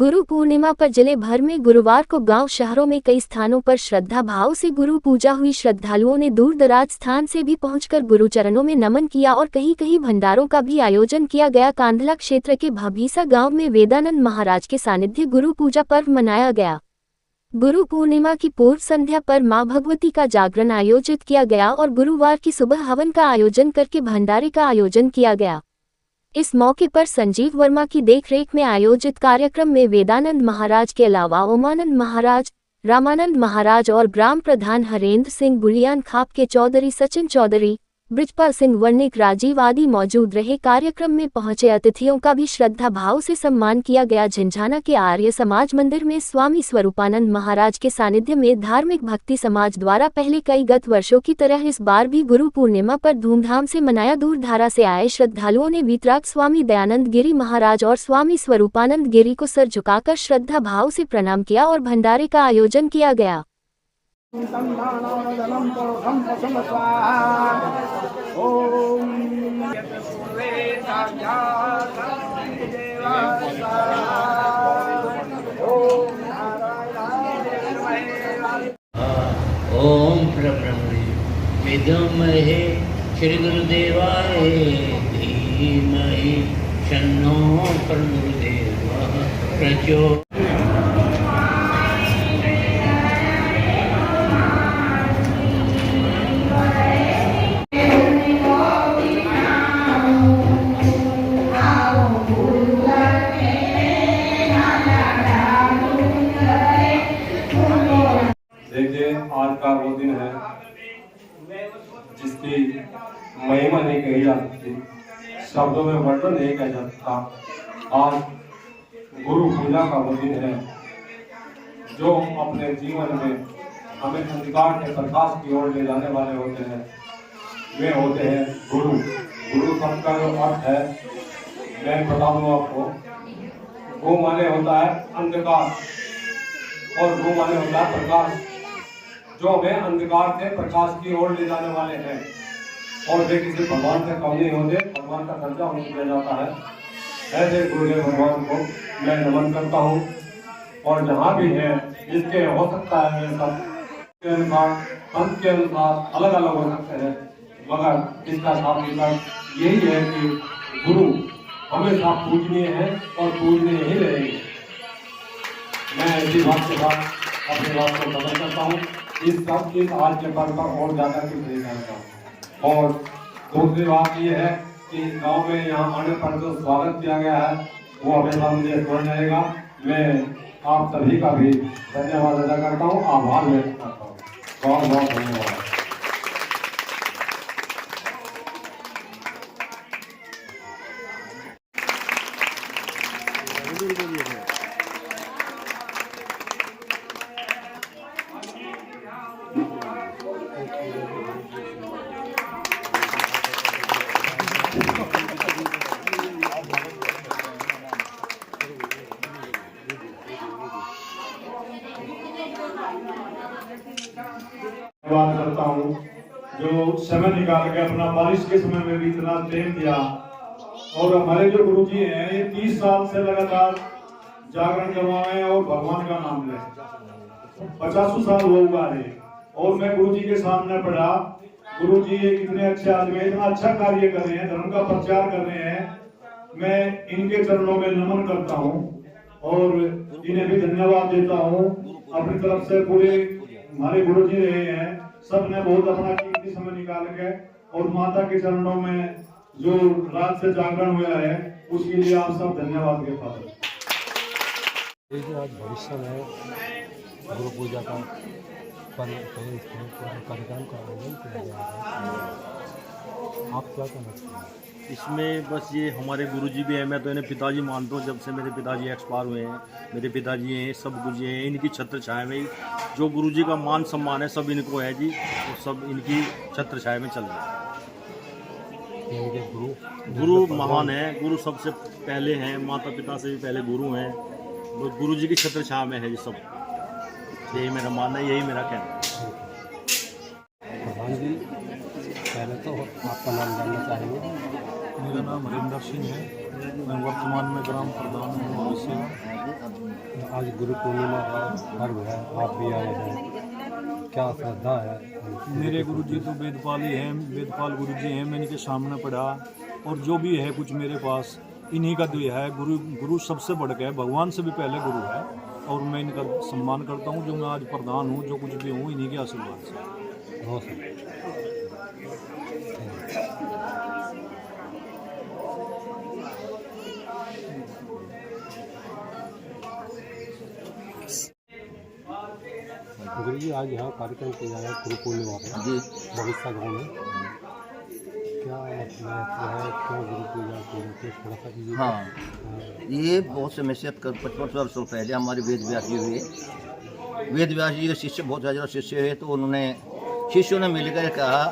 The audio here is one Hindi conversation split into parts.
गुरु पूर्णिमा पर जिले भर में गुरुवार को गांव शहरों में कई स्थानों पर श्रद्धा भाव से गुरु पूजा हुई। श्रद्धालुओं ने दूर दराज स्थान से भी पहुंचकर गुरु चरणों में नमन किया और कहीं कहीं भंडारों का भी आयोजन किया गया। कांधला क्षेत्र के भभीसा गांव में वेदानंद महाराज के सानिध्य गुरु पूजा पर्व मनाया गया। गुरु पूर्णिमा की पूर्व संध्या पर मां भगवती का जागरण आयोजित किया गया और गुरुवार की सुबह हवन का आयोजन करके भंडारे का आयोजन किया गया। इस मौके पर संजीव वर्मा की देखरेख में आयोजित कार्यक्रम में वेदानंद महाराज के अलावा ओमानंद महाराज, रामानंद महाराज और ग्राम प्रधान हरेंद्र सिंह बुलियान, खाप के चौधरी सचिन चौधरी, ब्रिजपाल सिंह वर्णिक, राजीव आदि मौजूद रहे। कार्यक्रम में पहुंचे अतिथियों का भी श्रद्धा भाव से सम्मान किया गया। झिंझाना के आर्य समाज मंदिर में स्वामी स्वरूपानंद महाराज के सानिध्य में धार्मिक भक्ति समाज द्वारा पहले कई गत वर्षों की तरह इस बार भी गुरु पूर्णिमा पर धूमधाम से मनाया। दूर धारा से आए श्रद्धालुओं ने वीतराग स्वामी दयानंद गिरी महाराज और स्वामी स्वरूपानंद गिरी को सर झुकाकर श्रद्धा भाव से प्रणाम किया और भंडारे का आयोजन किया गया। ओम ब्रह्मणि विद्महे श्री गुरुदेवाय धीमहि तन्नो गुरुदेवः प्रचोदयात्। देखिए, आज का वो दिन है जिसकी महिमा नहीं कही जा सकती, शब्दों में वर्णन नहीं किया जा सकता। आज गुरु पूजा का वो दिन है जो अपने जीवन में हमें अंधकार के प्रकाश की ओर ले जाने वाले होते हैं। वे होते हैं गुरु। गुरु शब्द का जो अर्थ है मैं बता दूं आपको। गो माने होता है अंधकार और गो माने होता है प्रकाश, जो हमें अंधकार से प्रकाश की ओर ले जाने वाले हैं। और वे किसी भगवान से कम नहीं होते, भगवान का दर्जा उन्हें दिया जाता है। ऐसे गुरुदेव भगवान को मैं नमन करता हूँ। और जहाँ भी है जिसके हो सकता है वे सब के अनुसार पंथ के अनुसार अलग अलग हो सकते हैं, मगर इसका साफ यही है कि गुरु हमेशा पूजनीय है और पूजनीय ही रहेंगे। मैं इसी बात के साथ अपनी बात को खत्म करता हूँ। इस आज के पर्व पर और ज्यादा कुछ नहीं करता हूँ। और दूसरी बात ये है कि गांव में यहाँ आने पर जो स्वागत किया गया है वो हमेशा मुझे स्मरण रहेगा। मैं आप सभी का भी धन्यवाद अदा करता हूँ, आभार व्यक्त करता हूँ। बहुत बहुत धन्यवाद। धन्यवाद करता हूँ जो समय निकाल के अपना बारिश के समय में भी इतना प्रेम दिया। और हमारे जो गुरुजी हैं ये 30 साल से लगातार जागरण करवाए और भगवान का नाम लें। 50 साल हो गए और मैं गुरुजी के सामने पढ़ा। गुरुजी इतने अच्छे आदमी हैं, इतना अच्छा कार्य कर रहे हैं, धर्म का प्रचार कर रहे हैं। मैं इनके चरणों में नमन करता हूँ और इन्हें भी धन्यवाद देता हूँ। अपनी तरफ से पूरे हमारे गुरुजी रहे हैं, सब ने बहुत अपना कीमती समय निकाल के और माता के चरणों में जो रात से जागरण हुआ है उसके लिए आप सब धन्यवाद के पात्र। आज भविष्य में गुरु पूजा का कार्यक्रम का आयोजन किया गया है, आप क्या कहना चाहते हैं? इसमें बस ये हमारे गुरुजी भी हैं, मैं तो इन्हें पिताजी मानता हूँ। जब से मेरे पिताजी एक्सपायर हुए हैं, मेरे पिताजी हैं, सब गुरुजी हैं, इनकी छत्र छाया में जो गुरुजी का मान सम्मान है सब इनको है जी, और सब इनकी छत्र छाया में चल रहा है। गुरु महान है, गुरु सबसे पहले हैं, माता पिता से भी पहले गुरु हैं, गुरुजी की छत्र छाया में है जी सब। यही मेरा मानना है, यही मेरा कहना है। प्रधान जी, पहले तो आपका नाम जानना चाहेंगे। मेरा नाम हरिंदर सिंह है, मैं वर्तमान में ग्राम प्रधान हूँ। आज गुरु पूर्णिमा का पर्व है, आप भी आए हैं, क्या श्रद्धा है? मेरे गुरुजी तो वेदपाल ही हैं, वेदपाल गुरुजी हैं। मैं इनके सामने पढ़ा और जो भी है कुछ मेरे पास इन्हीं का दिया है। गुरु सबसे बढ़ के है, भगवान से भी पहले गुरु है और मैं इनका सम्मान करता हूँ। जो मैं आज प्रधान हूँ, जो कुछ भी हूँ, इन्हीं के आशीर्वाद से। बहुत सही। गुरु जी आज यहाँ कार्यक्रम किया है गुरु पूर्णिमा पर जी भविष्य गाँव में, क्या मतलब है, क्यों गुरु पूजा की थोड़ा सा? हाँ, ये बहुत समय से 55 वर्षों पहले हमारे वेद व्यास जी हुए। वेद व्यास जी के शिष्य बहुत हजारों शिष्य हुए, तो उन्होंने शिष्यों ने मिलकर कहा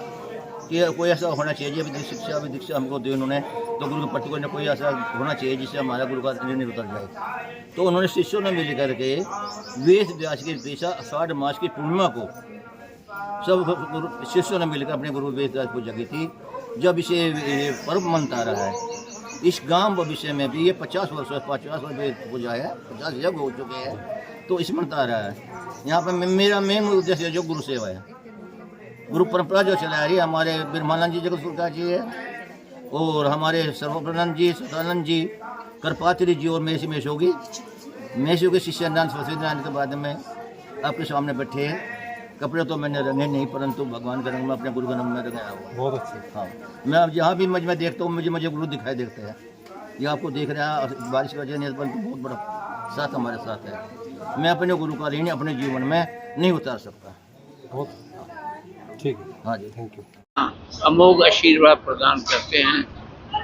कि कोई ऐसा होना चाहिए, विधिक शिक्षा हमको दी उन्होंने। तो गुरु के प्रति कोई ऐसा होना चाहिए जिससे हमारा गुरु का ऋण उतर जाए। तो उन्होंने शिष्यों ने मिल करके वेद व्यास की दिशा आषाढ़ मास की पूर्णिमा को सब शिष्यों ने मिलकर अपने गुरु वेद व्यास पूजा की थी। जब इसे पर्व मनता रहा है इस गांव भविष्य में भी, ये 50 वर्ष पूजा है, 50 यज्ञ हो चुके हैं, तो इस मनता रहा है। यहाँ पर मेरा मेन उद्देश्य जो गुरु सेवा है, गुरु परंपरा जो चला रही है। हमारे ब्रह्मानंद जी जगत सरकार जी है और हमारे सर्वप्रनंद जी, सदानंद जी, करपात्री जी और मेशोगी के शिष्य नारायण सरस्वती नारायण के बाद में आपके सामने बैठे हैं। कपड़े तो मैंने रंगे नहीं, परंतु भगवान के रंग में, अपने गुरु के रंग में रंगा हुआ। बहुत अच्छे। हाँ, मैं अब जहाँ भी मैं देखता हूँ मुझे गुरु दिखाई देते हैं। ये आपको देख रहे हैं, बारिश की वजह नहीं, परंतु बहुत बड़ा साथ हमारे साथ है। मैं अपने गुरु का ऋण अपने जीवन में नहीं उतार सकता। बहुत ठीक है। हाँ जी, थैंक यू। अमोघ आशीर्वाद प्रदान करते हैं।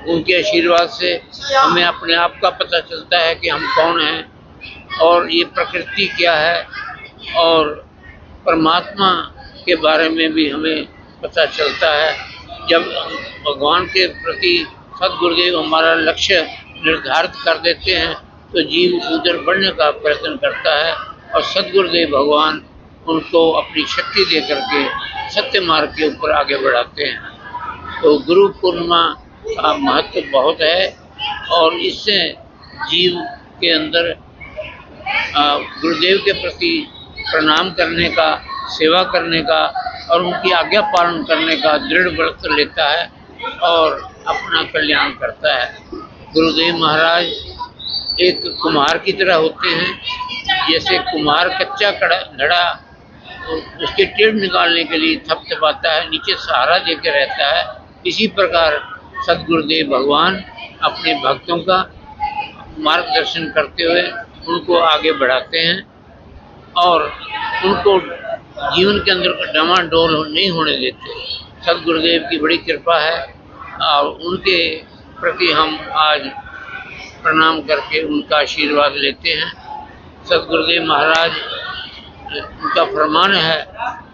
उनके आशीर्वाद से हमें अपने आप का पता चलता है कि हम कौन हैं और ये प्रकृति क्या है, और परमात्मा के बारे में भी हमें पता चलता है। जब भगवान के प्रति सद्गुरुदेव हमारा लक्ष्य निर्धारित कर देते हैं तो जीव उधर बढ़ने का प्रयत्न करता है और सद्गुरुदेव भगवान उनको अपनी शक्ति दे करके सत्य मार्ग के ऊपर आगे बढ़ाते हैं। तो गुरु पूर्णिमा का महत्व बहुत है और इससे जीव के अंदर गुरुदेव के प्रति प्रणाम करने का, सेवा करने का और उनकी आज्ञा पालन करने का दृढ़ व्रत लेता है और अपना कल्याण करता है। गुरुदेव महाराज एक कुम्हार की तरह होते हैं। जैसे कुम्हार कच्चा घड़ा उसके टेढ़ निकालने के लिए थपथपाता है, नीचे सहारा देकर रहता है, इसी प्रकार सद्गुरुदेव भगवान अपने भक्तों का मार्गदर्शन करते हुए उनको आगे बढ़ाते हैं और उनको जीवन के अंदर डमाडोल नहीं होने देते। सद्गुरुदेव की बड़ी कृपा है और उनके प्रति हम आज प्रणाम करके उनका आशीर्वाद लेते हैं। सद्गुरुदेव महाराज उनका फरमान है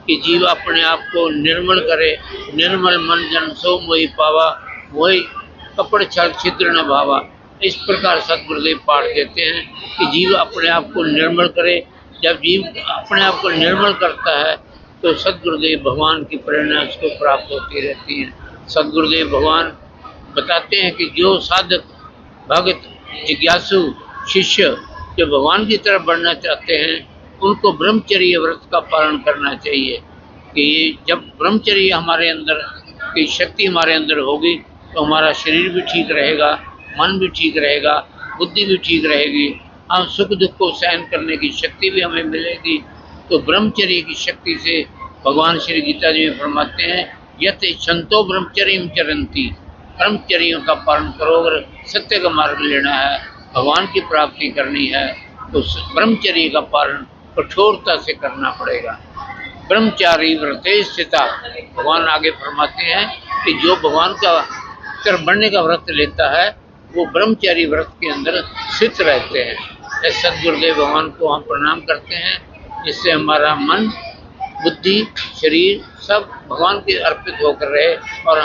कि जीव अपने आप को निर्मल करे, निर्मल मन जन सो मोहि पावा, वही कपड़ छल छिद्र न भावा। इस प्रकार सद्गुरुदेव पाठ देते हैं कि जीव अपने आप को निर्मल करे। जब जीव अपने आप को निर्मल करता है तो सद्गुरुदेव भगवान की प्रेरणा उसको प्राप्त होती रहती है। सद्गुरुदेव भगवान बताते हैं कि जो साधक, भगत, जिज्ञासु, शिष्य जो भगवान की तरफ बढ़ना चाहते हैं उनको ब्रह्मचर्य व्रत का पालन करना चाहिए। कि जब ब्रह्मचर्य हमारे अंदर की शक्ति हमारे अंदर होगी तो हमारा शरीर भी ठीक रहेगा, मन भी ठीक रहेगा, बुद्धि भी ठीक रहेगी, हम सुख दुख को सहन करने की शक्ति भी हमें मिलेगी। तो ब्रह्मचर्य की शक्ति से भगवान श्री गीता जी में फरमाते हैं, यत संतो ब्रह्मचर्य चरंती, ब्रह्मचर्यों का पालन करो। अगर सत्य का मार्ग लेना है, भगवान की प्राप्ति करनी है तो ब्रह्मचर्य का पालन कठोरता से करना पड़ेगा। ब्रह्मचारी व्रते स्थिता, भगवान आगे फरमाते हैं कि जो भगवान का तरफ बढ़ने का व्रत लेता है वो ब्रह्मचारी व्रत के अंदर स्थित रहते हैं। ऐसे सद्गुरुदेव भगवान को हम प्रणाम करते हैं, जिससे हमारा मन, बुद्धि, शरीर सब भगवान के अर्पित होकर रहे और